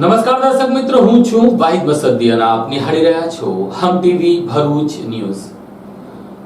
નમસ્કાર દર્શક મિત્રો, હું છું વાહિદ વસંતી અને આપ નિહાળી રહ્યા છો હમ ટીવી ભરૂચ ન્યૂઝ।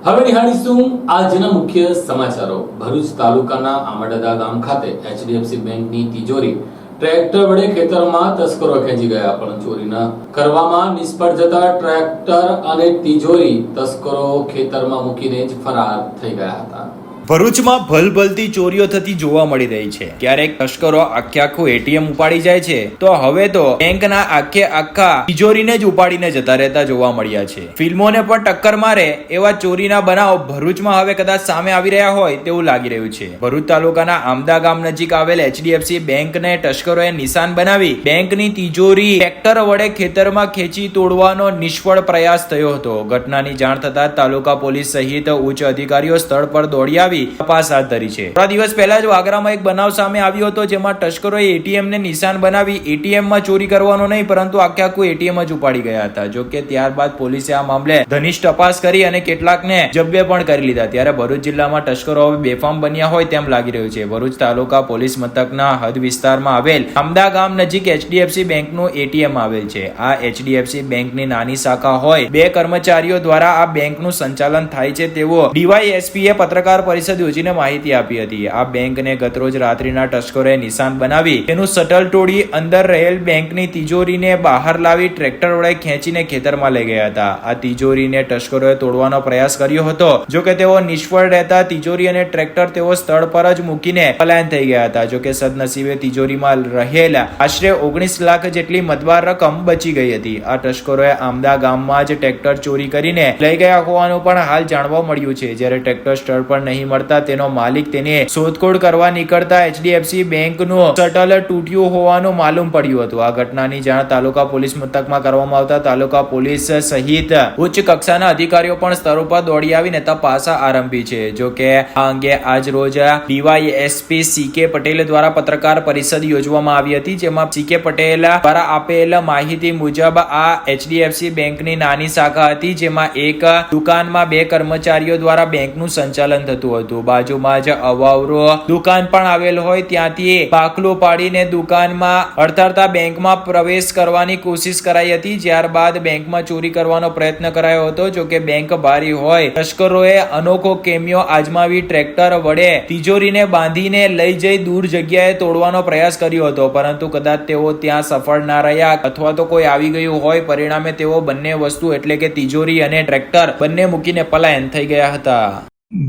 હવે નિહાળીશું આજના મુખ્ય સમાચારો। ભરૂચ તાલુકાના આમડદા ગામ ખાતે એચડીએફસી બેંકની તિજોરી ટ્રેક્ટર વડે ખેતરમાં તસ્કરો ખેંચી ગયા, પણ ચોરી ન કરવામાં નિષ્ફળ જતા ટ્રેક્ટર અને તિજોરી તસ્કરો ખેતરમાં મૂકીને જ ફરાર થઈ ગયા હતા। ભરૂચમાં ભલભલતી ચોરીઓ થતી જોવા મળી રહી છે। ક્યારેક તસ્કરો આખું એટીએમ ઉપાડી જાય છે, તો હવે તો બેંકના આખા તિજોરીને જ ઉપાડીને જતા રહેતા જોવા મળ્યા છે। ફિલ્મોને પણ ટક્કર મારે એવા ચોરીના બનાવ ભરૂચમાં હવે કદાચ સામે આવી રહ્યા હોય તેવું લાગી રહ્યું છે। ભરૂચ તાલુકાના આમદા ગામ નજીક આવેલ એચડીએફસી બેંકને તસ્કરોએ નિશાન બનાવી બેંકની તિજોરી ટ્રેક્ટર વડે ખેતરમાં ખેંચી તોડવાનો નિષ્ફળ પ્રયાસ થયો હતો। ઘટનાની જાણ થતા તાલુકા પોલીસ સહિત ઉચ્ચ અધિકારીઓ સ્થળ પર દોડી આવી તપાસ હાથ ધરી છે। થોડા દિવસ પહેલા જ વાગરામાં એક બનાવ સામે આવ્યો હતો, જેમાં તસ્કરોએ એટીએમ ને નિશાન બનાવી એટીએમ માં ચોરી કરવાનો નહીં પરંતુ આખું એટીએમ જ ઉપાડી ગયા હતા। જો કે ત્યારબાદ પોલીસે આ મામલે ઘનિષ્ઠ તપાસ કરી અને કેટલાકને જબ્બે પણ કરી લીધા। ત્યારે ભરૂચ જિલ્લામાં તસ્કરો હવે બેફામ બન્યા હોય તેમ લાગી રહ્યું છે। ભરૂચ તાલુકા પોલીસ મથકના હદ વિસ્તારમાં આવેલ આમદા ગામ નજીક એચડીએફસી બેંકનું એટીએમ આવેલ છે। આ એચડીએફસી બેંકની નાની શાખા હોય, બે કર્મચારીઓ દ્વારા આ બેંકનું સંચાલન થાય છે તેવો ડીવાયએસપીએ પત્રકાર પરિષદ યોજીને માહિતી આપી હતી। આ બેંકને ગતરોજ રાત્રિના તસ્કરોએ નિશાન બનાવી તેનું શટલ તોડી અંદર રહેલ બેંકની તિજોરીને બહાર લાવી ટ્રેક્ટર વડે ખેંચીને ખેતરમાં લઈ ગયા હતા। આ તિજોરીને તસ્કરોએ તોડવાનો પ્રયાસ કર્યો હતો, જો કે તેઓ નિષ્ફળ રહેતા તિજોરી અને ટ્રેક્ટર તેઓ સ્થળ પર જ મૂકીને પલાયન થઈ ગયા હતા। જો કે સદનસીબે તિજોરીમાં રહેલા આશરે 19 લાખ જેટલી મતબાર રકમ બચી ગઈ હતી। આ તસ્કરોએ આમદા ગામમાં જ ટ્રેક્ટર ચોરી કરીને લઈ ગયા હોવાનું પણ હાલ જાણવા મળ્યું છે। જ્યારે ટ્રેક્ટર સ્થળ પર નહીં મળતા તેનો માલિક તેની શોધખોળ કરવા નીકળતા એચડીએફસી બેંકનું શટલ તૂટ્યું હોવાનું માલુમ પડ્યું હતું। આ ઘટનાની જાણ તાલુકા પોલીસ મથકમાં કરવામાં આવતા તાલુકા પોલીસ સહિત ઉચ્ચ કક્ષાના અધિકારીઓ પણ સ્થળ ઉપર દોડી આવીને તપાસ આરંભી છે। જો કે આ અંગે આજ રોજ ડીવાયએસપી સીકે પટેલ દ્વારા પત્રકાર પરિષદ યોજવામાં આવી હતી, જેમાં સીકે પટેલ દ્વારા આપેલ માહિતી મુજબ આ એચડીએફસી બેંકની નાની શાખા હતી, જેમાં એક દુકાનમાં બે કર્મચારીઓ દ્વારા બેંકનું સંચાલન થતું હતું। બાજુમાં જ અવાવરો દુકાન પણ આવેલ હોય, ત્યાંથી બાકલું પાડીને દુકાનમાં અડતાળતા બેંકમાં પ્રવેશ કરવાની કોશિશ કરાઈ હતી। ત્યારબાદ બેંકમાં ચોરી કરવાનો પ્રયત્ન કરાયો હતો। જો કે બેંક ભારી હોય, તસ્કરોએ અનોખો કેમિયો આજમાવી ટ્રેક્ટર વડે તિજોરીને બાંધીને લઈ જઈ દૂર જગ્યાએ તોડવાનો પ્રયાસ કર્યો હતો, પરંતુ કદાચ તેઓ ત્યાં સફળ ના રહ્યા અથવા તો કોઈ આવી ગયું હોય, પરિણામે તેઓ બંને વસ્તુ એટલે કે તિજોરી અને ટ્રેક્ટર બંને મૂકીને પલાયન થઈ ગયા હતા।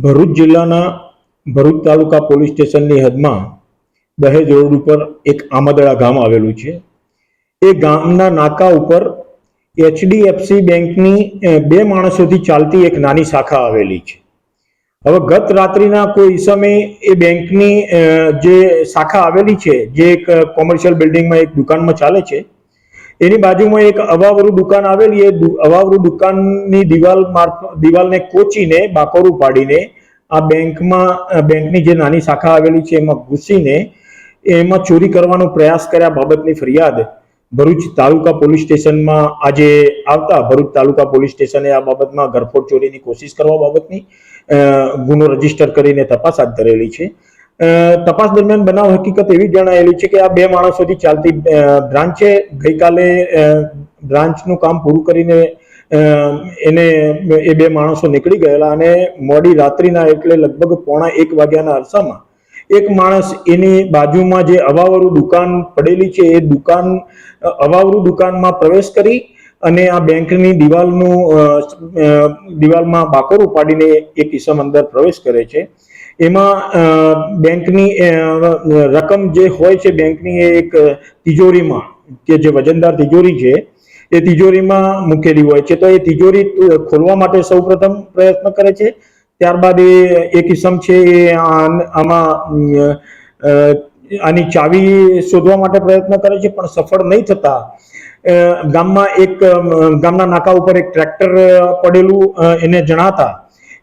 ભરૂચ જિલ્લાના ભરૂચ તાલુકા પોલીસ સ્ટેશનની હદમાં દહેજ રોડ ઉપર એક આમદડા ગામ આવેલું છે। એ ગામના નાકા ઉપર એચડીએફસી બેંકની બે માણસોથી ચાલતી એક નાની શાખા આવેલી છે। હવે ગત રાત્રિના કોઈ ઈસમે એ બેંકની જે શાખા આવેલી છે, જે એક કોમર્શિયલ બિલ્ડિંગમાં એક દુકાનમાં ચાલે છે, એની બાજુમાં એક અવાવરૂ દુકાન આવેલી। એ અવાવરૂ દુકાનની દિવાલને કોચીને બાકોરું પાડીને આ બેંકની જે નાની શાખા આવેલી છે એમાં ઘૂસીને એમાં ચોરી કરવાનો પ્રયાસ કર્યા બાબતની ફરિયાદ ભરૂચ તાલુકા પોલીસ સ્ટેશનમાં આજે આવતા ભરૂચ તાલુકા પોલીસ સ્ટેશને આ બાબતમાં ઘરફોડ ચોરીની કોશિશ કરવા બાબતની ગુનો રજીસ્ટર કરીને તપાસ હાથ ધરેલી છે। તપાસ દરમિયાન બનાવ હકીકત એવી જણાયેલી છે કે આ બે માણસોથી ચાલતી બ્રાન્ચે ગઈકાલે બ્રાન્ચનું કામ પૂરું કરીને એ બે માણસો નીકળી ગયેલા અને મોડી રાત્રિના એટલે લગભગ 1:15 વાગ્યાના અરસામાં એક માણસ એની બાજુમાં જે અવાવરૂ દુકાન પડેલી છે એ અવાવરૂ દુકાનમાં પ્રવેશ કરી અને આ બેંકની દિવાલમાં બાકોરું પાડીને એક ઈસમ અંદર પ્રવેશ કરે છે। એમાં બેંકની રકમ જે હોય છે બેંકની એક તિજોરીમાં, કે જે વજનદાર તિજોરી છે એ તિજોરીમાં મૂકેલી હોય છે। તો એ તિજોરી ખોલવા માટે સૌપ્રથમ પ્રયત્ન કરે છે, ત્યારબાદ એ એક ઇસમ છે એ આની ચાવી શોધવા માટે પ્રયત્ન કરે છે, પણ સફળ નહીં થતા ગામના નાકા ઉપર એક ટ્રેક્ટર પડેલું એને જણાતા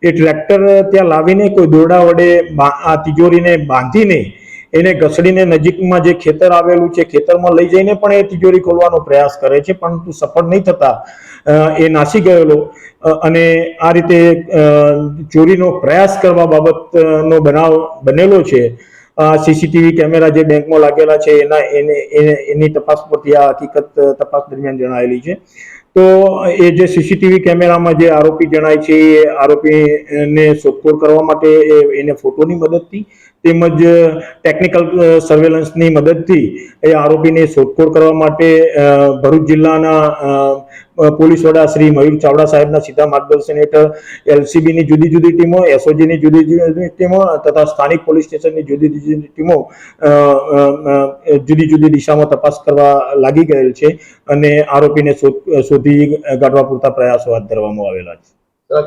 એ ટ્રેક્ટર ત્યાં લાવીને કોઈ દોરડા વડે આ તિજોરીને બાંધીને એને ઘસડીને નજીકમાં જે ખેતર આવેલું છે ખેતરમાં લઈ જઈને પણ એ તિજોરી ખોલવાનો પ્રયાસ કરે છે, પરંતુ સફળ નહીં થતા એ નાસી ગયેલો અને આ રીતે ચોરીનો પ્રયાસ કરવા બાબતનો બનાવ બનેલો છે। સીસીટીવી કેમેરા જે બેંકમાં લાગેલા છે એની તપાસ પરથી આ હકીકત તપાસ દરમિયાન જણાયેલી છે. તો એ જે સીસીટીવી કેમેરામાં જે આરોપી જણાય છે એ આરોપીને શોધખોળ કરવા માટે એને ફોટોની મદદથી તેમજ ટેકનિકલ સર્વેલન્સની મદદથી એ આરોપીને શોધખોળ કરવા માટે ભરૂચ જિલ્લાના પોલીસ વડા શ્રી મયુર ચાવડા સાહેબના સીધા માર્ગદર્શન હેઠળ એલસીબીની જુદી જુદી ટીમો, એસઓજીની જુદી જુદી ટીમો તથા સ્થાનિક પોલીસ સ્ટેશનની જુદી જુદી ટીમો જુદી જુદી દિશામાં તપાસ કરવા લાગી ગયેલ છે અને આરોપીને શોધી કાઢવા પૂરતા પ્રયાસો હાથ ધરવામાં આવેલા છે.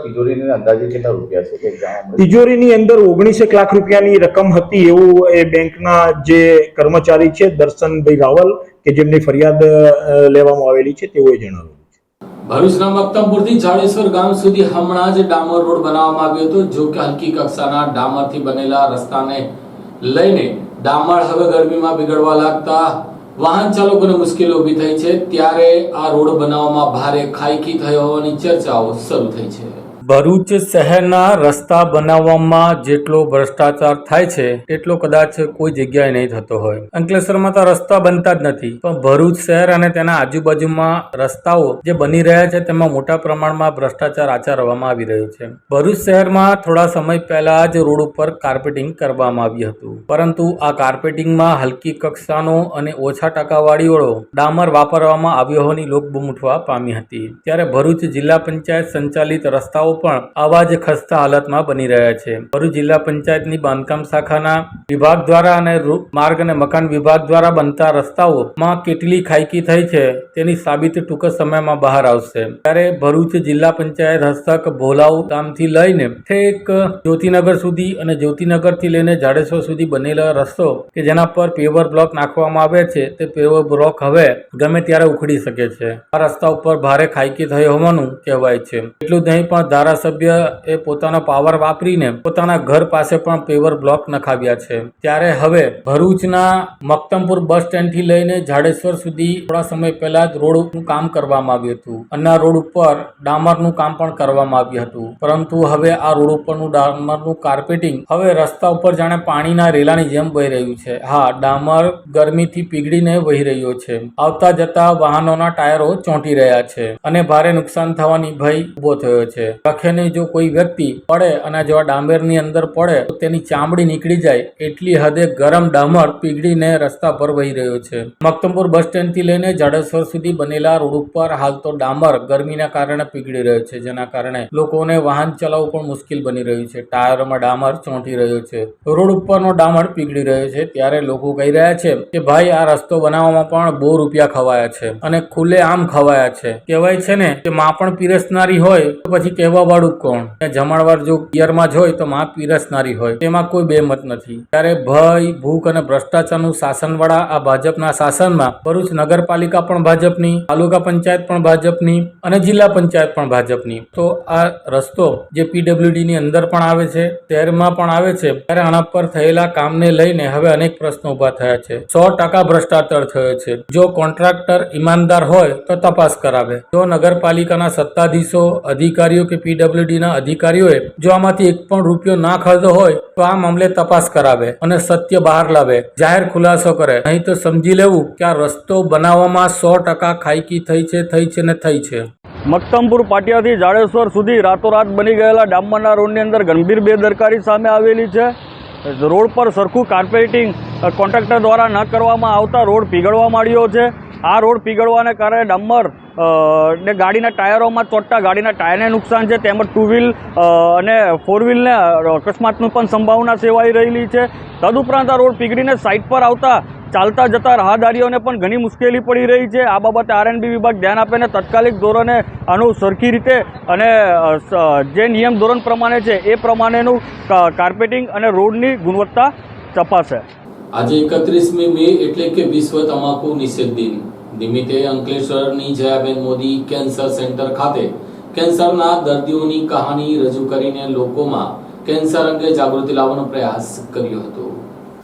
તિજોરીની અંદાજે કેટલા રૂપિયા છે કે જાણ? તિજોરીની અંદર 19 લાખ રૂપિયાની રકમ હતી એવું એ બેંકના જે કર્મચારી છે દર્શનભાઈ રાવલ કે જેમની ફરિયાદ લેવામાં આવેલી છે તેઓએ જણાવ્યું. ભરૂચના મક્તમપુરથી જાડેશ્વર ગામ સુધી હમણાં જ ડામર રોડ બનાવવામાં આવ્યો હતો. જો કે હલકી કક્ષાના ડામરથી બનેલા રસ્તાને લઈને ડામર હવે ગરમીમાં બિગડવા લાગતા વાહન ચાલકોને મુશ્કેલી ઊભી થઈ છે. ત્યારે આ રોડ બનાવવામાં ભારે ખાઈકી થઈ હોવાની ચર્ચાઓ શરૂ થઈ છે. ભરૂચ શહેરના રસ્તા બનાવવામાં જેટલો ભ્રષ્ટાચાર થાય છે એટલો કદાચ કોઈ જગ્યાએ નહીં થતો હોય. અંકલેશ્વરમાં તો રસ્તા બનતા જ નથી, પણ ભરૂચ શહેર અને તેના આજુબાજુમાં રસ્તાઓ જે બની રહ્યા છે તેમાં મોટા પ્રમાણમાં ભ્રષ્ટાચાર આચરવામાં આવી રહ્યો છે. ભરૂચ શહેરમાં થોડા સમય પહેલા જ રોડ ઉપર કાર્પેટિંગ કરવામાં આવ્યું હતું, પરંતુ આ કાર્પેટિંગમાં હલકી કક્ષાનો અને ઓછા ટકાવાળીવાળો ડામર વાપરવામાં આવ્યો હોવાની લોકબૂમ ઉઠવા પામી હતી. ત્યારે ભરૂચ જિલ્લા પંચાયત સંચાલિત રસ્તાઓ પણ આવા જ ખસ્તા હાલતમાં બની રહ્યા છે. ભરૂચ જિલ્લા પંચાયતની બાંધકામ શાખાના વિભાગ દ્વારા અને માર્ગ અને મકાન વિભાગ દ્વારા બનતા રસ્તાઓમાં કેટલી ખાઈકી થઈ છે તેની સાબિત ટૂંક સમયમાં બહાર આવશે. ત્યારે ભરૂચ જિલ્લા પંચાયત હસ્તક ભોલાવ ગામથી લઈને ઠેક જ્યોતિનગર સુધી અને જ્યોતિનગરથી લઈને જાડેશ્વર સુધી બનેલો રસ્તો કે જેના પર પેવર બ્લોક નાખવામાં આવે છે તે પેવર બ્લોક હવે ગમે ત્યારે ઉખડી શકે છે. આ રસ્તા ઉપર ભારે ખાઈકી થઈ હોવાનું કહેવાય છે. એટલું જ નહીં પણ ધારાસભ્ય એ પોતાનો પાવર વાપરીને પોતાના ઘર પાસે પણ પેવર બ્લોક નખાવ્યા છે. ત્યારે હવે ભરૂચના મક્તમપુર બસ સ્ટેન્ડ થી લઈને જાડેશ્વર સુધી થોડા સમય પહેલા જ રોડનું કામ કરવામાં આવ્યું હતું અને આ રોડ ઉપર ડામરનું કામ પણ કરવામાં આવ્યું હતું, પરંતુ હવે આ રોડ ઉપરનું ડામરનું કાર્પેટિંગ હવે રસ્તા ઉપર જાણે પાણીના રેલાની જેમ વહી રહ્યું છે. હા, ડામર ગરમીથી પીગળીને વહી રહ્યો છે. આવતા જતા વાહનોના ટાયરો ચોંટી રહ્યા છે અને ભારે નુકસાન થવાની ભય ઉભો થયો છે. લખેને જો કોઈ વ્યક્તિ પડે અને જો ડામરની અંદર પડે તો તેની ચામડી નીકળી જાય એટલી હદે ગરમ ડામર પીગળીને રસ્તા પર વહી રહ્યો છે. મક્તમપુર બસ સ્ટેન્ડ થી લઈને જાડેશ્વર સુધી બનેલા રોડ ઉપર હાલ તો ડામર ગરમીના કારણે પીગળી રહ્યો છે, જેના કારણે લોકોને વાહન ચલાવવું પણ મુશ્કેલ બની રહ્યું છે. ટાયરોમાં ડામર ચોંટી રહ્યો છે, રોડ ઉપરનો ડામર પીગળી રહ્યો છે. ત્યારે લોકો કહી રહ્યા છે કે ભાઈ આ રસ્તો બનાવવામાં પણ બહુ રૂપિયા ખવાયા છે અને ખુલ્લે આમ ખવાયા છે. કહેવાય છે ને કે માં પણ પીરસનારી હોય તો પછી કહેવા વાળું કોણ? જમણવાર જો પિયરમાં જ હોય તો માં પીરસનારી હોય, તેમાં કોઈ બેમત નથી. ત્યારે ભય, ભૂખ અને ભ્રષ્ટાચારનું શાસનવાળા આ ભાજપના શાસનમાં ભરૂચ નગરપાલિકા પણ ભાજપની, તાલુકા પંચાયત પણ ભાજપની અને જિલ્લા પંચાયત પણ ભાજપની. તો આ રસ્તો જે પીડબ્લ્યુડી ની અંદર પણ આવે છે, શહેરમાં પણ આવે છે, ત્યારે આના પર થયેલા કામને લઈને હવે અનેક પ્રશ્નો ઉભા થયા છે. 100% ભ્રષ્ટાચાર થયો છે. જો કોન્ટ્રાક્ટર ઈમાનદાર હોય તો તપાસ કરાવે. જો નગરપાલિકાના સત્તાધીશો, અધિકારીઓ કે પીડબ્લ્યુડી ના અધિકારીઓએ જો આમાંથી એક પણ રૂપિયો ના ખાધો હોય તો આ મામલે તપાસ કરાવે અને સત્ય બહાર લાવે, જાહેર ખુલાસો કરે. નહીં તો સમજી લેવું કે આ રસ્તો બનાવવામાં 100% ખાઈકી થઈ છે. મક્તમપુર પાટિયાથી જાડેશ્વર સુધી રાતોરાત બની ગયેલા ડામરના રોડની અંદર ગંભીર બેદરકારી સામે આવેલી છે. રોડ પર સરખું કાર્પેટિંગ કોન્ટ્રાક્ટર દ્વારા ન કરવામાં આવતા રોડ પીગળવા માંડ્યો છે. આ રોડ પીગળવાને કારણે ડામર ને ગાડીના ટાયરોમાં ચોંટતા ગાડીના ટાયરને નુકસાન છે, તેમજ ટુ વ્હીલ અને ફોર વ્હીલને અકસ્માતની પણ સંભાવના સેવાઈ રહેલી છે. તદુપરાંત આ રોડ પીગળીને સાઈડ પર આવતા ચાલતા જતા રાહદારીઓને પણ ઘણી મુશ્કેલી પડી રહી છે. આ બાબતે આરએનબી વિભાગ ધ્યાન આપે ને તાત્કાલિક ધોરણે આનું સરખી રીતે અને જે નિયમ ધોરણ પ્રમાણે છે એ પ્રમાણેનું કાર્પેટિંગ અને રોડની ગુણવત્તા તપાસે. આજે 31મી મે એટલે કે વિશ્વ તમાકુ નિષેધ દિન નિમિત્તે અંકલેશ્વરની જયાબેન મોદી કેન્સર સેન્ટર ખાતે કેન્સરના દર્દીઓની કહાની રજૂ કરીને લોકોમાં કેન્સર અંગે જાગૃતિ લાવવાનો પ્રયાસ કર્યો હતો.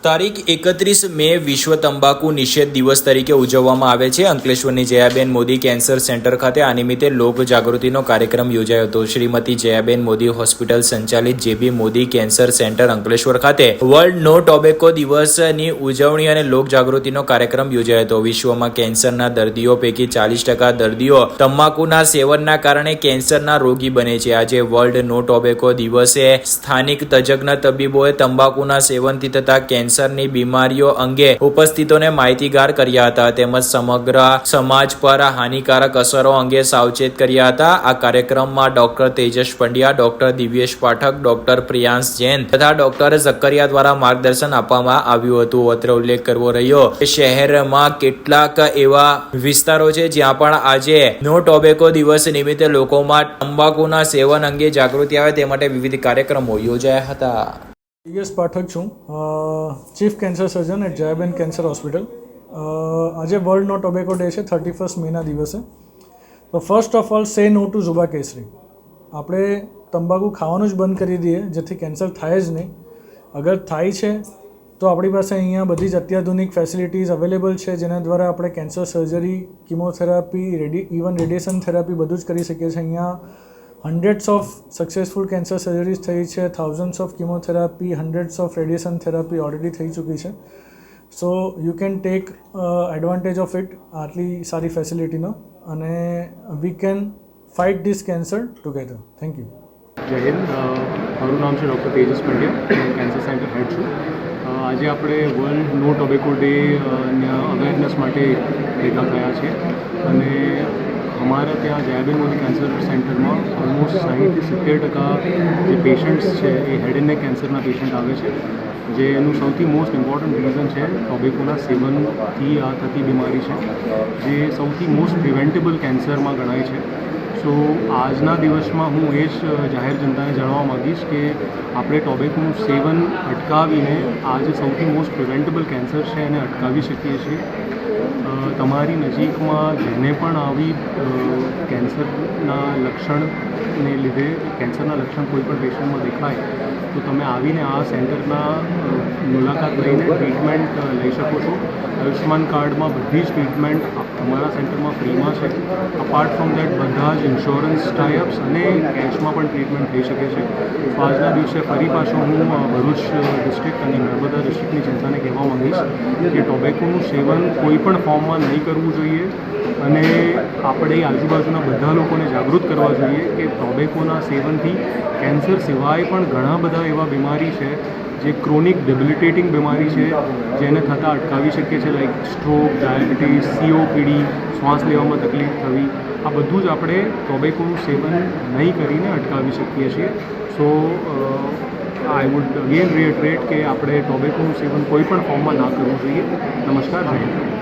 તારીખ 31 મે વિશ્વ તંબાકુ નિષેધ દિવસ તરીકે ઉજવવામાં આવે છે. અંકલેશ્વરની જયાબેન મોદી કેન્સર સેન્ટર ખાતે આ નિમિત્તે લોક જાગૃતિનો કાર્યક્રમ યોજાયો હતો. શ્રીમતી જયાબેન મોદી હોસ્પિટલ સંચાલિત જેબી મોદી કેન્સર સેન્ટર અંકલેશ્વર ખાતે વર્લ્ડ નો ટોબેકો દિવસની ઉજવણી અને લોક જાગૃતિનો કાર્યક્રમ યોજાયો હતો. વિશ્વમાં કેન્સરના દર્દીઓ પૈકી 40% દર્દીઓ તંબાકુના સેવનના કારણે કેન્સરના રોગી બને છે. આજે વર્લ્ડ નો ટોબેકો દિવસે સ્થાનિક તજજ્ઞ તબીબોએ તંબાકુના સેવનથી થતા કેન્સરની બીમારીઓ અંગે ઉપસ્થિતોને માહિતીગાર કર્યા હતા તેમજ સમગ્ર સમાજ પર હાનિકારક અસરો અંગે સાવચેત કર્યા હતા. આ કાર્યક્રમમાં doctor Tejas Pandya, doctor Divyesh Pathak, doctor Priyansh Jain તથા ડોક્ટર ઝકરિયા દ્વારા માર્ગદર્શન આપવામાં આવ્યું હતું. અત્રે ઉલ્લેખ કરવો રહ્યો કે શહેરમાં કેટલાક એવા વિસ્તારો છે જ્યાં પણ આજે નો ટોબેકો દિવસ નિમિત્તે લોકોમાં તંબાકુના સેવન અંગે જાગૃતિ આવે તે માટે વિવિધ કાર્યક્રમો યોજાયા હતા. દિવ્યેશ પાઠક છું, chief cancer surgeon at Jayaben cancer hospital. આજે વર્લ્ડ નો ટોબેકો ડે છે 31 મેના દિવસે. તો ફર્સ્ટ ઓફ ઓલ સે નો ટુ ઝુબા કેસરી. આપણે તંબાકુ ખાવાનું જ બંધ કરી દઈએ જેથી કેન્સર થાય જ નહીં. અગર થાય છે તો આપણી પાસે અહીંયા બધી જ અત્યાધુનિક ફેસિલિટીઝ અવેલેબલ છે જેના દ્વારા આપણે cancer surgery, chemotherapy, even radiation therapy બધું જ કરી શકીએ છીએ. અહીંયા hundreds of successful cancer surgeries થઈ છે, thousands of chemotherapy, hundreds of radiation therapy already થઈ ચૂકી છે. So you can take advantage of it આટલી સારી ફેસિલિટીનો અને we can fight this cancer together. Thank you. જય હિન્દ. મારું નામ છે ડૉક્ટર તેજસ પંડ્યા, હું કેન્સર સેન્ટર હેડ છું. આજે આપણે વર્લ્ડ નો ટોબેકો ડે અવેરનેસ માટે ભેગા થયા છે અને અમારા ત્યાં જયાબેન મોદી કેન્સર સેન્ટરમાં ઓલમોસ્ટ 60-70% જે પેશન્ટ્સ છે એ હેડ એન્ડ નેક કેન્સરના પેશન્ટ આવે છે. જે એનું સૌથી મોસ્ટ ઇમ્પોર્ટન્ટ રીઝન છે ટોબેકોના સેવનથી આ થતી બીમારી છે, જે સૌથી મોસ્ટ પ્રિવેન્ટેબલ કેન્સરમાં ગણાય છે. સો આજના દિવસમાં હું એ જ જાહેર જનતાને જણાવવા માગીશ કે આપણે ટોબેકોનું સેવન અટકાવીને આ જે સૌથી મોસ્ટ પ્રિવેન્ટેબલ કેન્સર છે એને અટકાવી શકીએ છીએ. તમારી નજીકમાં જેને પણ આવી કેન્સરના લક્ષણને લીધે કેન્સરના લક્ષણ કોઈ પણ પેશન્ટમાં દેખાય તો તમે આવીને આ સેન્ટરના મુલાકાત લઈને ટ્રીટમેન્ટ લઈ શકો છો. આયુષ્યમાન કાર્ડમાં બધી જ ટ્રીટમેન્ટ અમારા સેન્ટરમાં ફ્રીમાં છે. અપાર્ટ ફ્રોમ દેટ બધા જ ઇન્સ્યોરન્સ ટાઈઅપ્સ અને કેશમાં પણ ટ્રીટમેન્ટ થઈ શકે છે. તો આજના દિવસે ફરી પાછો હું ભરૂચ ડિસ્ટ્રિક્ટ અને નર્મદા ડિસ્ટ્રિક્ટની જનતાને કહેવા માંગીશ કે ટોબેકોનું સેવન કોઈ પણ ફોર્મમાં નહીં કરવું જોઈએ અને આપણે આજુબાજુના બધા લોકોને જાગૃત કરવા જોઈએ કે ટોબેકોના સેવનથી કેન્સર સિવાય પણ ઘણા બધા એવા બીમારી છે જે ક્રોનિક ડેબિલિટેટિંગ બીમારી છે જેને થતાં અટકાવી શકીએ છીએ, લાઈક સ્ટ્રોક, ડાયાબિટીસ, COPD, શ્વાસ લેવામાં તકલીફ થવી. આ બધું જ આપણે ટોબેકોનું સેવન નહીં કરીને અટકાવી શકીએ છીએ. સો આઈ વુડ અગેન રીએટરેટ કે આપણે ટોબેકોનું સેવન કોઈ પણ ફોર્મમાં ના કરવું જોઈએ. નમસ્કાર. જય હિન્દ.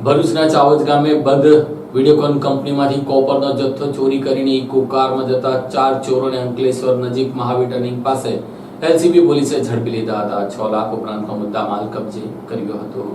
ભરૂચના ચાવજ ગામે બદ વિડીયોકોન કંપનીમાંથી કોપરનો જથ્થો ચોરી કરીને ઇકો કારમાં જતા 4 ચોરોને અંકલેશ્વર નજીક મહાવીર ટર્નિંગ પાસે એલસીબી પોલીસે ઝડપી લીધા હતા. 6 લાખ ઉપરાંતનો મુદ્દામાલ કબજે કર્યો હતો.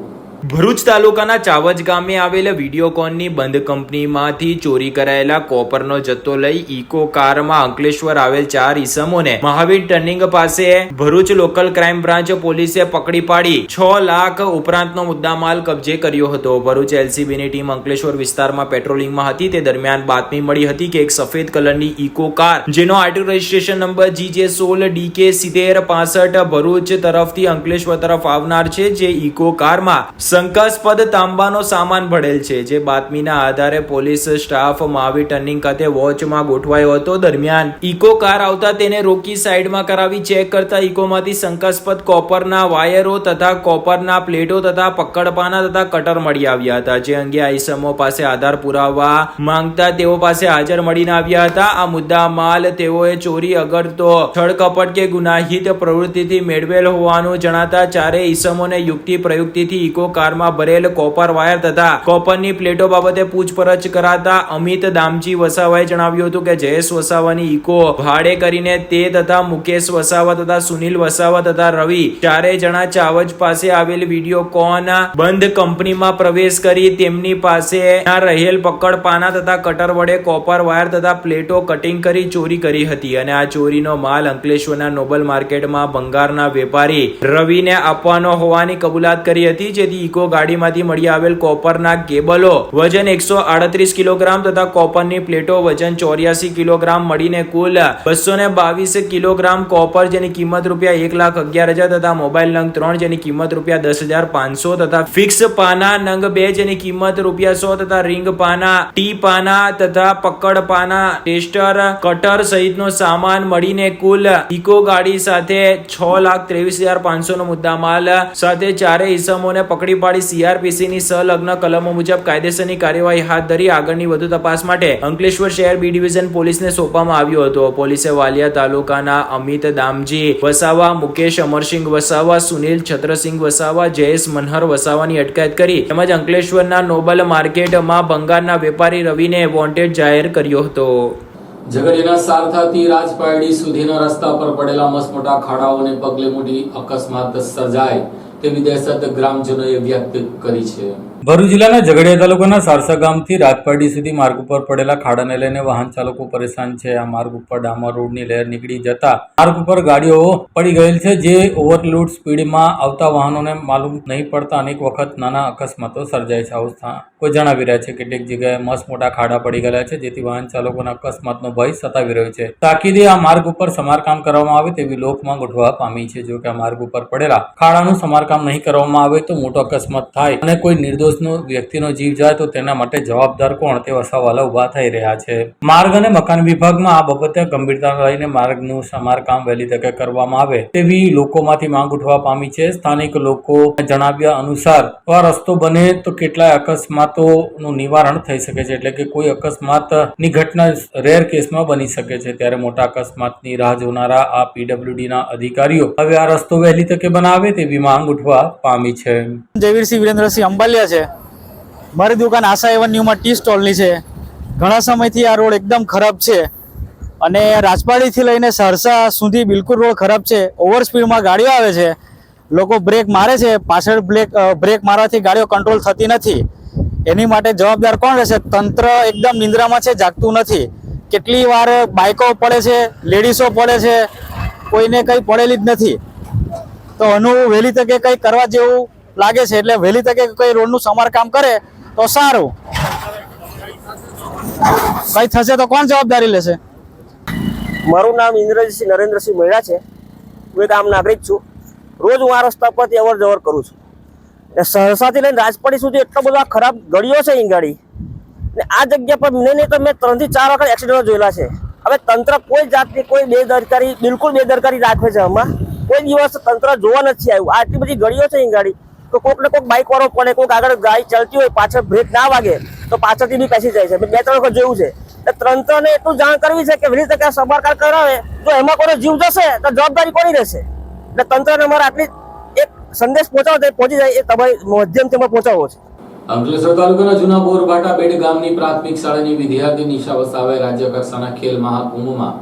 ભરૂચ તાલુકાના ચાવજ ગામે આવેલ વિડીયોકોનની બંધ કંપનીમાંથી ચોરી કરાયેલા કોપરનો જથ્થો લઈ ઇકો કારમાં અંકલેશ્વર આવેલ 4 ઈસમોને મહાવીર ટર્નિંગ પાસે ભરૂચ લોકલ ક્રાઇમ બ્રાન્ચ પોલીસે પકડી પાડી 6 લાખ ઉપરાંતનો મુદ્દામાલ કબજે કર્યો હતો. ભરૂચ એલસીબીની ટીમ અંકલેશ્વર વિસ્તારમાં પેટ્રોલિંગમાં હતી તે દરમિયાન બાતમી મળી હતી કે એક સફેદ કલરની ઇકો કાર જેનો RTO registration number GJ16DK7065 Bharuch તરફથી અંકલેશ્વર તરફ આવનાર છે. જે ઇકો કારમાં શંકાસ્પદ તાંબાનો સામાન ભરેલ છે. જે બાતમીના આધારે પોલીસ સ્ટાફ મહાવીર ટર્નિંગ ખાતે વોચમાં ગોઠવાયો હતો. દરમિયાન ઇકો કાર આવતા તેને રોકી સાઈડમાં કરાવી ચેક કરતા ઇકોમાંથી શંકાસ્પદ કોપરના વાયરો તથા કોપરના પ્લેટો તથા પકડપાના તથા કટર મળી આવ્યા હતા. જે અંગે આ ઈસમો પાસે આધાર પુરાવા માંગતા તેઓ પાસે હાજર મળીને આવ્યા હતા. આ મુદ્દા માલ તેઓએ ચોરી અગરતો છળકપટ કે ગુનાહિત પ્રવૃત્તિથી મેળવેલ હોવાનું જણાતા ચારે ઈસમોને યુક્તિ પ્રયુક્તિથી ઇકો કારમાં ભરેલ કોપર વાયર તથા કોપરની પ્લેટો બાબતે પૂછપરછ કરાતા અમિત દામજી વસાવાએ જણાવ્યું હતું કે જયેશ વસાવાની ઇકો ભાડે કરીને તે તથા મુકેશ વસાવા તથા સુનિલ વસાવા તથા રવિ ચારે જણા ચાવજ પાસે આવેલ વિડીયોકોન બંધ કંપનીમાં પ્રવેશ કરી તેમની પાસે રહેલ પકડ પાના તથા કટર વડે કોપર વાયર તથા પ્લેટો કટિંગ કરી ચોરી કરી હતી. અને આ ચોરીનો માલ અંકલેશ્વરના નોબલ માર્કેટમાં ભંગારના વેપારી રવિને આપવાનો હોવાની કબૂલાત કરી હતી. જેથી ઇકો ગાડીમાંથી મળી આવેલ કોપરના કેબલો વજન 138 કિલોગ્રામ તથા કોપરની પ્લેટો વજન 84 કિલોગ્રામ મળીને કુલ 222 કિલોગ્રામ કોપર જેની કિંમત ₹1,11,000 તથા મોબાઈલ નંગ 3 જેની કિંમત ₹10,500 તથા ફિક્સ પાના નંગ 2 જેની કિંમત ₹100 તથા રિંગ પાના ટી પાના તથા પકડ પાના ટેસ્ટર કટર સહિતનો સામાન મળીને કુલ ઇકો ગાડી સાથે 6,23,500 નો મુદ્દામાલ સાથે ચારે ઈસમોને પકડી પાડી સીઆરપીસીની સંલગ્ન કલમો મુજબ કાયદેસરની કાર્યવાહી હાથ ધરી આગળની વધુ તપાસ માટે અંકલેશ્વર શહેર બી ડિવિઝન પોલીસને સોંપવામાં આવ્યો હતો. પોલીસે વાલિયા તાલુકાના અમિત દામજી વસાવા, મુકેશ અમરસિંહ વસાવા, સુનિલ છત્રસિંહ વસાવા, જયેશ મનહર વસાવાની અટકાયત કરી તેમજ અંકલેશ્વરના નોબલ માર્કેટમાં ભંગારના વેપારી રવિને વોન્ટેડ જાહેર કર્યો હતો. ઝઘડિયાના સારથાથી રાજપારડી સુધીના રસ્તા પર પડેલા મસમોટા ખાડાઓને પગલે મોટી અકસ્માત સર્જાય તેવી દહેશત ગ્રામજનોએ વ્યક્ત કરી છે. ભરૂચ જિલ્લાના ઝઘડિયા તાલુકાના સારસા ગામથી રાજપારડી સુધી માર્ગ ઉપર પડેલા ખાડાને લઈને વાહન ચાલકો પરેશાન છે. આ માર્ગ ઉપર ડામર રોડની લહેર નીકળી જતા માર્ગ ઉપર ગાડીઓ પડી ગયેલ છે. જે ઓવરલોડ સ્પીડમાં આવતા વાહનોને માલુમ નહીં પડતા અનેક વખત નાના અકસ્માતો સર્જાય છે. આવું કોઈ જણાવી રહ્યા છે. કેટલીક જગ્યાએ મસ્ત મોટા ખાડા પડી ગયેલા છે જેથી વાહન ચાલકોના અકસ્માતનો ભય સતાવી રહ્યો છે. તાકીદે આ માર્ગ ઉપર સમારકામ કરવામાં આવે તેવી લોકમાંગ ઉઠવા પામી છે. જો કે આ માર્ગ ઉપર પડેલા ખાડાનું સમારકામ નહીં કરવામાં આવે તો મોટો અકસ્માત થાય અને કોઈ નિર્દોષ વ્યક્તિનો જીવ જાય તો તેના માટે જવાબદાર કોણ તેવા સવાલો ઉભા થઈ રહ્યા છે. માર્ગ અને મકાન વિભાગમાં આ બાબતે ગંભીરતા લઈને માર્ગનું સમારકામ વહેલી તકે કરવામાં આવે તેવી લોકોમાંથી માંગ ઉઠવા પામી છે. સ્થાનિક લોકો જણાવ્યા અનુસાર આ રસ્તો બને તો કેટલાય અકસ્માતોનું નિવારણ થઈ શકે છે. એટલે કે કોઈ અકસ્માતની ઘટના રેર કેસમાં બની શકે છે. ત્યારે મોટા અકસ્માતની રાહ જોનારા આ પીડબ્લ્યુડીના અધિકારીઓ હવે આ રસ્તો વહેલી તકે બનાવે તેવી માંગ ઉઠવા પામી છે. જયવીરસિંહ વિરેન્દ્રસિંહ અંબાલિયા છે. મારી દુકાન આશા એવન્યુમાં ટી સ્ટોલની છે. ઘણા સમયથી આ રોડ એકદમ ખરાબ છે અને રાજપાડીથી લઈને સરસા સુધી બિલકુલ રોડ ખરાબ છે. ઓવર સ્પીડમાં ગાડીઓ આવે છે. લોકો બ્રેક મારે છે, પાછળ બ્રેક મારવાથી ગાડીઓ કંટ્રોલ થતી નથી. એની માટે જવાબદાર કોણ રહેશે? તંત્ર એકદમ નિંદ્રામાં છે, જાગતું નથી. કેટલી વાર બાઇકો પડે છે, લેડીઝો પડે છે, કોઈને કંઈ પડેલી જ નથી. તો આનું વહેલી તકે કંઈ કરવા જેવું લાગે છે. એટલે વહેલી તકે કોઈ રોડનું સમારકામ કરે તો સારું. કઈ થશે તો કોણ જવાબદારી લેશે? મારું નામ ઇન્દ્રજીતસિંહ નરેન્દ્રસિંહ મૈડા છે. હું એક આમ નાગરિક છું. રોજ હું આ રસ્તા પરથી અવર જવર કરું છું. સહસાથી લઈને રાજપાડી સુધી એટલો બધો ખરાબ ગળીઓ છે અહીં ગાડી ને આ જગ્યા પર નહીં તો મેં 3 થી 4 વખત એક્સિડન્ટો જોયેલા છે. હવે તંત્ર કોઈ જાતની કોઈ બેદરકારી, બિલકુલ બેદરકારી રાખે છે. આમાં કોઈ દિવસ તંત્ર જોવા નથી આવ્યું. આટલી બધી ગળીઓ છે અહીં ગાડી તો કોઈક ને કોઈક બાઇક વાળો પડે, કોઈક આગળ ગાડી ચાલતી હોય પાછળ બ્રેક ના વાગે તો પાછળથી બી પેસી જાય છે. મેં 2-3 વખત જોયું છે. તંત્રને એટલું જાણ કરવી છે કે વહેલી તકે સમારકામ કરાવે. જો એમાં કોઈનો જીવ જશે તો જવાબદારી કોની રહેશે? એટલે તંત્રને અમારે આટલી એક સંદેશ પહોંચાડો પહોંચી જાય એ તમારી માધ્યમથી અમે પહોંચાડવો છે. અંકલેશ્વર તાલુકાના જૂના બોરભાટા બેડ ગામની પ્રાથમિક શાળાની વિદ્યાર્થી નિશા વસાવે રાજ્ય કક્ષાના ખેલ મહાકુંભમાં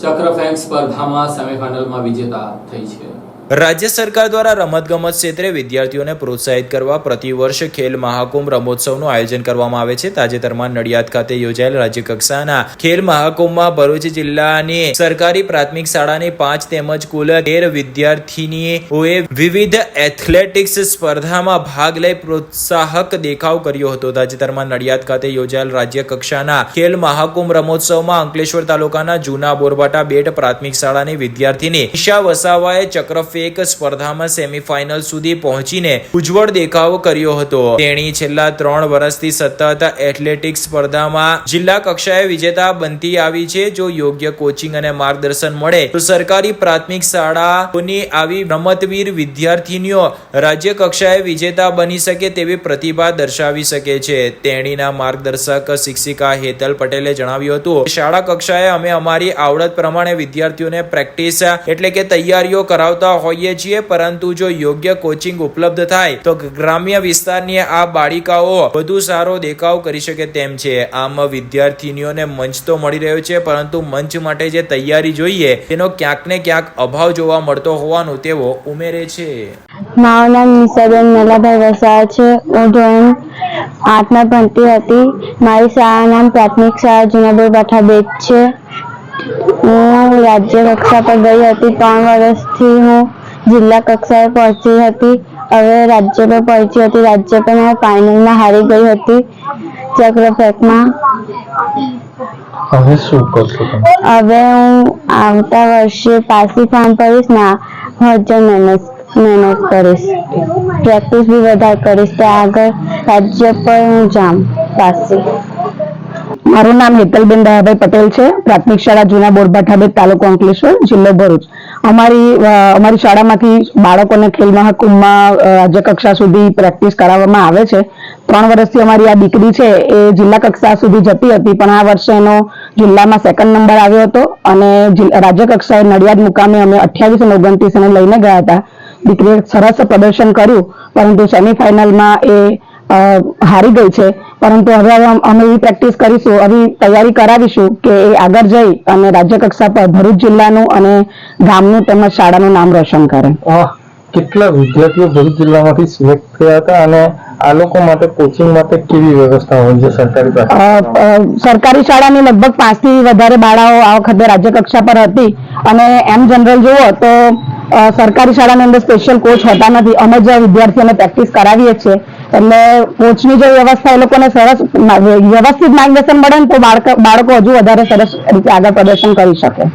ચક્ર ફેંક સ્પર્ધામાં સેમીફાઇનલમાં વિજેતા થઈ છે. રાજ્ય સરકાર દ્વારા રમતગમત ક્ષેત્રે વિદ્યાર્થીઓને પ્રોત્સાહિત કરવા પ્રતિવર્ષ ખેલ મહાકુંભ રમોત્સવનું આયોજન કરવામાં આવે છે. તાજેતરમાં નડિયાદ ખાતે યોજાયેલ રાજ્ય કક્ષાના ખેલ મહાકુંભમાં ભરૂચ જિલ્લાની સરકારી પ્રાથમિક શાળાની 5 તેમજ કુલ 13 વિદ્યાર્થીનીઓએ વિવિધ એથ્લેટિક્સ સ્પર્ધામાં ભાગ લઈ પ્રોત્સાહક દેખાવ કર્યો હતો. તાજેતરમાં નડિયાદ ખાતે યોજાયેલ રાજ્ય કક્ષાના ખેલ મહાકુંભ રમોત્સવમાં અંકલેશ્વર તાલુકાના જૂના બોરબાટા બેટ પ્રાથમિક શાળાની વિદ્યાર્થીની ઈશા વસાવાએ ચક્રફેક સ્પર્ધામાં સેમીફાઇનલ સુધી પહોંચીને ઉજ્જવળ દેખાવ કર્યો હતો. તેણી છેલ્લા 3 વર્ષથી સતત એથ્લેટિક્સ સ્પર્ધામાં જિલ્લા કક્ષાએ વિજેતા બનતી આવી છે. જો યોગ્ય કોચિંગ અને માર્ગદર્શન મળે તો સરકારી પ્રાથમિક શાળાઓની આવી રમતવીર વિદ્યાર્થીનીઓ રાજ્ય કક્ષાએ વિજેતા બની શકે તેવી પ્રતિભા દર્શાવી શકે છે. તેણીના માર્ગદર્શક શિક્ષિકા હેતલ પટેલે જણાવ્યું હતું કે શાળા કક્ષાએ અમે અમારી આવડત પ્રમાણે વિદ્યાર્થીઓને પ્રેક્ટિસ એટલે કે તૈયારીઓ કરાવતા હોઈએ છીએ, પરંતુ જો યોગ્ય કોચિંગ ઉપલબ્ધ થાય તો ગ્રામ્ય વિસ્તારની આ બાળિકાઓ વધુ સારો દેખાવ કરી શકે તેમ છે. આમ વિદ્યાર્થીનીઓને મંચ તો મળી રહ્યો છે, પરંતુ મંચ માટે જે તૈયારી જોઈએ તેનો ક્યાંક ને ક્યાંક અભાવ જોવા મળતો હોવાનું તેઓ ઉમેરે છે. મારું નામ નિશાબેન મેલાભાઈ વસાવા છે. હું ધોરણ 8માં ભણતી હતી. મારી શાળાનું નામ પ્રાથમિક શાળા જુનાબોર બાઠા બેટ છે. હું રાજ્ય કક્ષા પર ગઈ હતી. 3 વર્ષથી હું જિલ્લા કક્ષાએ પહોંચી હતી. હવે રાજ્ય પર પહોંચી હતી. રાજ્ય પર હું ફાઇનલમાં હારી ગઈ હતી ચક્રફેકમાં. હવે શું કરશો તમે? હવે હું આવતા વર્ષે પાછી ફોર્મ ભરીશ ને હજુ મહેનત કરીશ. પ્રેક્ટિસ બી વધારે કરીશ તો આગળ રાજ્ય પર હું જામ પાછી. મારું નામ હેતલબેન દયાભાઈ પટેલ છે. પ્રાથમિક શાળા જૂના બોરબાઠા બેટ, તાલુકો અંકલેશ્વર, જિલ્લો ભરૂચ. અમારી શાળામાંથી બાળકોને ખેલ મહાકુંભમાં રાજ્ય કક્ષા સુધી પ્રેક્ટિસ કરાવવામાં આવે છે. 3 વર્ષથી અમારી આ દીકરી છે એ જિલ્લા કક્ષા સુધી જતી હતી, પણ આ વર્ષે એનો જિલ્લામાં 2nd નંબર આવ્યો હતો અને રાજ્ય કક્ષાએ નડિયાદ મુકામે અમે 28 અને 29 એને લઈને ગયા હતા. દીકરીએ સરસ પ્રદર્શન કર્યું, પરંતુ સેમીફાઇનલમાં એ હારી ગઈ છે. પરંતુ હવે અમે એવી પ્રેક્ટિસ કરીશું, એવી તૈયારી કરાવીશું કે એ આગળ જઈ અને રાજ્ય કક્ષા પર ભરૂચ જિલ્લાનું અને ગામનું તેમજ શાળાનું નામ રોશન કરે. કેટલા વિદ્યાર્થીઓ ભરૂચ જિલ્લામાંથી સિલેક્ટ થયા હતા અને આ લોકો માટે કોચિંગ માટે કેવી વ્યવસ્થા હોય છે સરકારી પાસે? સરકારી શાળાની લગભગ 5 થી વધારે બાળાઓ આ વખતે રાજ્ય કક્ષા પર હતી અને એમ જનરલ જુઓ તો સરકારી શાળાની અંદર સ્પેશિયલ કોચ હોતા નથી. અમે જે વિદ્યાર્થીઓને પ્રેક્ટિસ કરાવીએ છીએ એટલે કોચની જે વ્યવસ્થા એ લોકોને સરસ વ્યવસ્થિત માર્ગદર્શન મળે ને તો બાળકો હજુ વધારે સરસ રીતે આગળ પ્રદર્શન કરી શકે.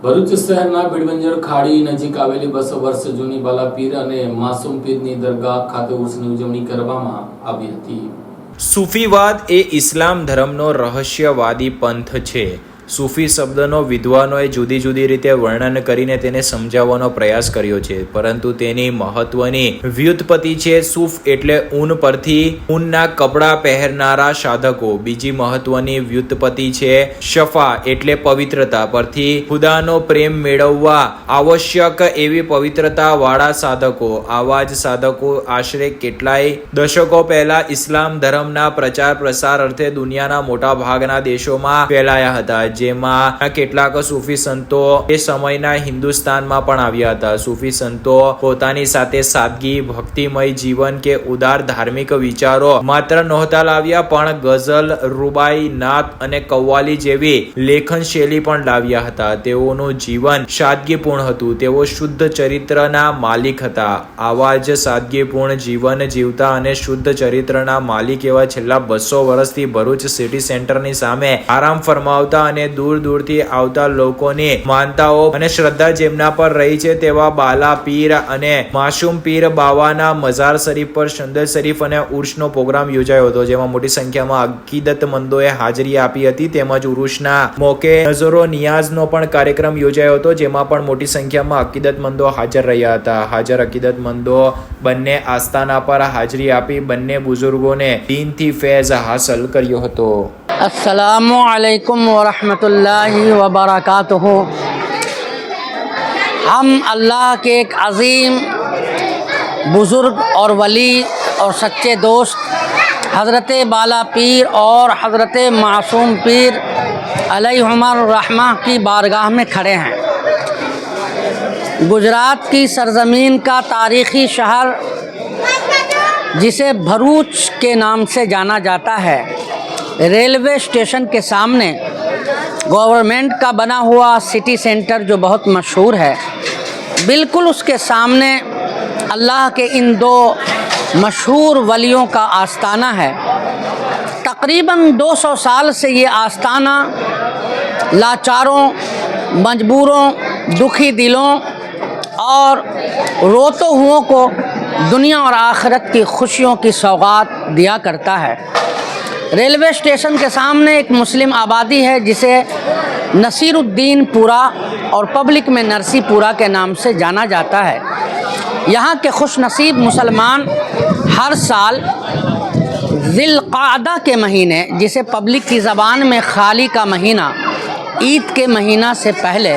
ભરૂચ શહેરના ભીડબંજર ખાડી નજીક આવેલી 200 વર્ષ જૂની બાલાપીર અને માસૂમ પીરની દરગાહ ખાતે ઉર્સની ઉજવણી કરવામાં આવી હતી. સૂફીવાદ એ ઇસ્લામ ધર્મનો રહસ્યવાદી પંથ છે સૂફી શબ્દનો વિદ્વાનોએ જુદી જુદી રીતે વર્ણન કરીને તેને સમજાવવાનો પ્રયાસ કર્યો છે, પરંતુ તેની મહત્વની વ્યુત્પત્તિ છે સૂફ એટલે ઊન પરથી ઊનના કપડાં પહેરનારા સાધકો. બીજી મહત્વની વ્યુત્પત્તિ છે શફા એટલે પવિત્રતા પરથી ખુદાનો પ્રેમ મેળવવા આવશ્યક એવી પવિત્રતા વાળા સાધકો. આવા જ સાધકો આશરે કેટલાય દશકો પહેલા ઇસ્લામ ધર્મના પ્રચાર પ્રસાર અર્થે દુનિયાના મોટા ભાગના દેશોમાં ફેલાયા હતા, જેમાં કેટલાક સૂફી સંતો એ સમયના હિન્દુસ્તાનમાં પણ આવ્યા હતા. સૂફી સંતો પોતાની સાથે સાદગી, ભક્તિમય જીવન કે ઉદાર ધાર્મિક વિચારો માત્ર નહોતા લાવ્યા, પણ ગઝલ, રૂબાઈ, નાત અને કવ્વાલી જેવી લેખન શૈલી પણ લાવ્યા હતા. તેઓનું જીવન સાદગીપૂર્ણ હતું. તેઓ શુદ્ધ ચરિત્રના માલિક હતા. આવા જ સાદગીપૂર્ણ જીવન જીવતા અને શુદ્ધ ચરિત્રના માલિક એવા છેલ્લા 200 વર્ષથી ભરૂચ સિટી સેન્ટરની સામે આરામ ફરમાવતા અને દૂર દૂરથી આવતા લોકોની માનતાઓ અને શ્રદ્ધા જેમના પર રહી છે તેવા બાલા પીર અને માસૂમ પીર બાવાના મઝાર શરીફ પર શંદર શરીફ અને ઉર્સનો પ્રોગ્રામ યોજાયો હતો, જેમાં મોટી સંખ્યામાં અકીદતમંદોએ હાજરી આપી હતી. તેમજ ઉરુસના મોકે નઝરો નિયાઝનો પણ કાર્યક્રમ યોજાયો હતો, જેમાં પણ મોટી સંખ્યામાં અકીદતમંદો હાજર રહ્યા હતા. હાજર અકીદતમંદો બંને આસ્થાના પર હાજરી આપી બંને બુઝુર્ગોને દીનથી ફૈઝ હાંસલ કર્યો હતો. अस्सलामु अलैकुम वरहमतुल्लाहि वबरकातुहू. हम अल्लाह के एक अज़ीम बुज़ुर्ग और वली और सच्चे दोस्त हज़रत बाला पीर और हज़रत मासूम पीर अलैहिमुर रहमा की बारगाह में खड़े हैं. गुजरात की सरज़मीन का तारीख़ी शहर जिसे भरूच के नाम से जाना जाता है, रेलवे स्टेशन के सामने गवर्नमेंट का बना हुआ सिटी सेंटर जो बहुत मशहूर है, बिल्कुल उसके सामने अल्लाह के इन दो मशहूर वलियों का आस्ताना है. तकरीबन 200 साल से ये आस्ताना लाचारों, मजबूरों, दुखी दिलों और रोते हुओं को दुनिया और आखिरत की खुशियों की सौगात दिया करता है. रेलवे स्टेशन के सामने एक मुस्लिम आबादी है जिसे नसीरुद्दीनपुरा और पब्लिक में नरसीपुरा के नाम से जाना जाता है. यहाँ के खुश नसीब मुसलमान हर साल ज़िलक़ादा के महीने, जिसे पब्लिक की ज़बान में खाली का महीना, ईद के महीना से पहले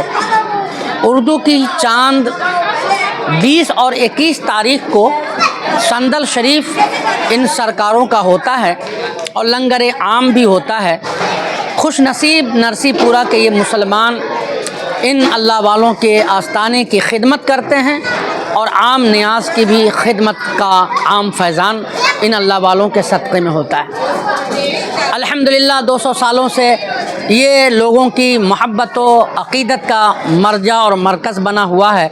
उर्दू की चांद 20 और 21 तारीख को संदल शरीफ इन सरकारों का होता है और लंगर आम भी होता है. खुश नसीब नरसीपुरा के ये मुसलमान इन अल्लाह वालों के आस्ताने की खिदमत करते हैं और आम नियाज की भी खिदमत का आम फैज़ान इन अल्लाह वालों के सदक़े में होता है. अल्हम्दुलिल्लाह 200 सालों से ये लोगों की मोहब्बत व अक़ीदत का मरजा और मरकज़ बना हुआ है,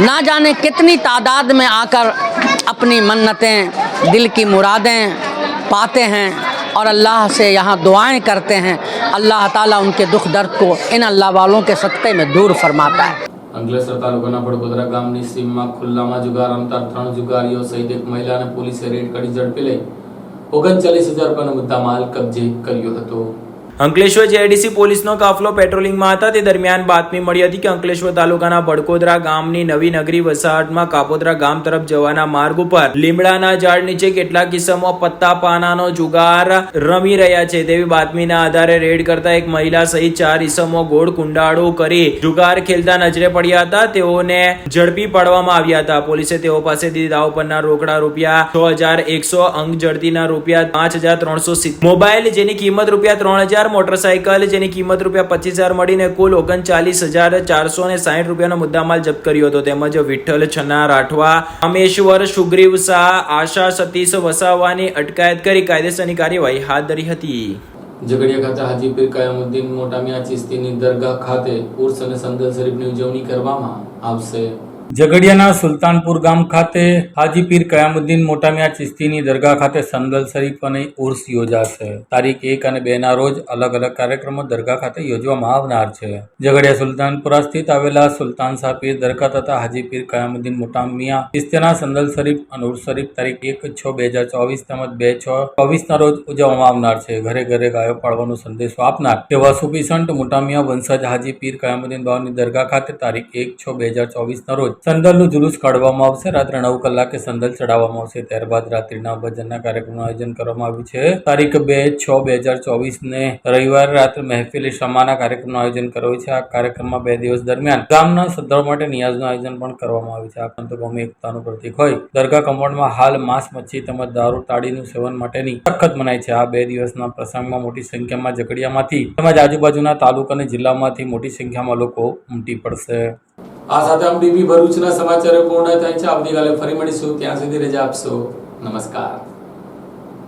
ना जाने कितनी तादाद में आकर अपनी मन्नतें, दिल की मुरादें पाते हैं और अल्लाह से यहाँ दुआएं करते हैं. अल्लाह ताला उनके दुख दर्द को इन अल्लाह वालों के सदक़े में दूर फरमाता है. અંકલેશ્વર તાલુકાના બડકોદરા ગામની સીમમાં ખુલ્લામાં જુગાર રમતા 3 જુગારીઓ સહિત એક મહિલાને પોલીસે રેડ કરી ઝડપી લઈ 39,000 રૂપિયાનો મુદ્દામાલ કબજે કર્યો હતો. અંકલેશ્વર જેઆઈડીસી પોલીસનો કાફલો પેટ્રોલિંગમાં હતા તે દરમિયાન બાતમી મળી હતી કે અંકલેશ્વર તાલુકાના બડકોદરા ગામની નવી નગરી વસાહતમાં કાપોદ્રા ગામ તરફ જવાના માર્ગ ઉપર લીમડાના ઝાડ નીચે કેટલાક કિસ્સામાં પત્તા પાનાનો જુગાર રમી રહ્યા છે તેવી બાતમીના આધારે રેડ કરતા એક મહિલા સહિત 4 ઇસમો ગોળ કુંડાળો કરી જુગાર ખેલતા નજરે પડ્યા હતા. તેઓને ઝડપી પાડવામાં આવ્યા હતા. પોલીસે તેઓ પાસેથી દાવ પરના રોકડા રૂપિયા 6,100, અંક જડતીના રૂપિયા 5,370, મોબાઈલ જેની કિંમત રૂપિયા 3,000, મોટરસાયકલ જેની કિંમત રૂપિયા 25,000 મળીને કુલ 39,460 રૂપિયાનો મુદ્દામાલ જપ્ત કર્યો હતો. તેમજ વિઠ્ઠલ છન્ના રાઠવા, રામેશ્વર સુગ્રીવ શાહ, આશા સતીશ વસાવાની અટકાયત કરી કાયદેસરની કાર્યવાહી હાથ ધરી હતી. ઝઘડિયા ખાતે હાજી પીર કયામુદ્દીન મોટા મિયા ચિશ્તીની દરગાહ ખાતે ઉર્સ અને સંદલ શરીફની ઉજવણી કરવામાં આવશે. ઝઘડિયાના સુલતાનપુર ગામ ખાતે હાજી પીર કયામુદ્દીન મોટામિયા ચિશ્તીની દરગાહ ખાતે સંદલ શરીફ અને ઉર્સ યોજાશે. તારીખ 1 અને 2 ના રોજ અલગ અલગ કાર્યક્રમો દરગાહ ખાતે યોજવામાં આવનાર છે. ઝઘડિયા સુલતાનપુરા સ્થિત આવેલા સુલતાન શાહ પીર દરગાહ તથા હાજી પીર કયામુદ્દીન મોટામિયા ચિશ્તીના સંદલ શરીફ અને ઉર્સ શરીફ તારીખ 1/6/2024 તેમજ 2/6/24 ના રોજ ઉજવવામાં આવનાર છે. ઘરે ઘરે ગાયો પાળવાનો સંદેશો આપનાર તેવા સૂફી સંત મોટામિયા વંશજ હાજી પીર કયામુદ્દીન બાવાની દરગાહ ખાતે તારીખ 1/6/2024 ના રોજ સંદલનું જુલુસ કાઢવામાં આવશે. રાત્રે 9 કલાકે સંદલ ચડાવવામાં આવશે. ત્યારબાદ રાત્રિના ભજનના કાર્યક્રમનું આયોજન કરવામાં આવ્યું છે. તારીખ 2/6/2024 ને રવિવારે રાત્રે મહેફિલ શમાના કાર્યક્રમનું આયોજન કરાયું છે. આ કાર્યક્રમમાં 2 દિવસ દરમિયાન ગામના શ્રદ્ધાળુઓ માટે નિયાઝનું આયોજન પણ કરવામાં આવ્યું છે. આ પંથકોમાં એકતાનું પ્રતીક હોય દરગાહ કમ્પાઉન્ડમાં હાલ માંસ, મચ્છી તેમજ દારૂ તાડીનું સેવન માટેની સખત મનાઈ છે. આ 2 દિવસના પ્રસંગમાં મોટી સંખ્યામાં ઝઘડિયામાંથી તેમજ આજુબાજુના તાલુકા અને જિલ્લામાંથી મોટી સંખ્યામાં લોકો ઉમટી પડશે. આ સાથે આમ ટીવી ભરૂચના સમાચારો પૂર્ણ થાય છે. આવતીકાલે ફરી મળીશું. ત્યાં સુધી રજા આપશો. નમસ્કાર.